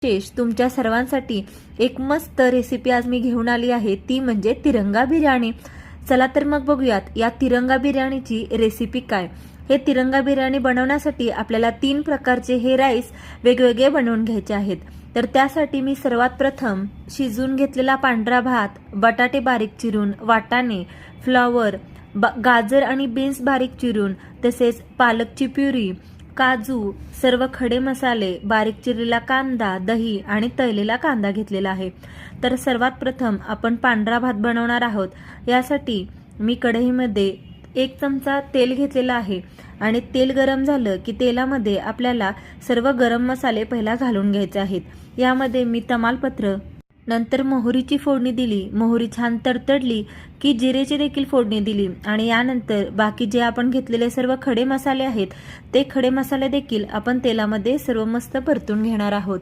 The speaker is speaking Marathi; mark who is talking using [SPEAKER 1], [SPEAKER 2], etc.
[SPEAKER 1] विशेष तुमच्या सर्वांसाठी एक मस्त रेसिपी आज मी घेऊन आली आहे, ती म्हणजे तिरंगा बिर्याणी। चला तर मग बघूयात या तिरंगा बिर्याणीची रेसिपी काय। हे तिरंगा बिर्याणी बनवण्यासाठी आपल्याला 3 प्रकारचे हे राईस वेगवेगळे बनवून घ्यायचे आहेत। तर त्यासाठी मी सर्वात प्रथम शिजून घेतलेला पांढरा भात, बटाटे बारीक चिरून, वाटाणे, फ्लॉवर, गाजर आणि बीन्स बारीक चिरून, तसेच पालकची प्युरी, काजू, सर्व खडे मसाले, बारीक चिरलेला कांदा, दही आणि तळलेला कांदा घेतलेला आहे। तर सर्वात प्रथम आपण पांढरा भात बनवणार आहोत। यासाठी मी कढईमध्ये 1 चमचा तेल घेतलेला आहे आणि तेल गरम झालं की तेलामध्ये आपल्याला सर्व गरम मसाले पहिला घालून घ्यायचे आहेत। यामध्ये मी तमालपत्र, नंतर मोहरीची फोडणी दिली। मोहरी छान तडतडली की जिरेची देखील फोडणी दिली आणि यानंतर बाकी जे आपण घेतलेले सर्व खडे मसाले आहेत ते खडे मसाले देखील आपण तेलामध्ये सर्व मस्त परतून घेणार आहोत।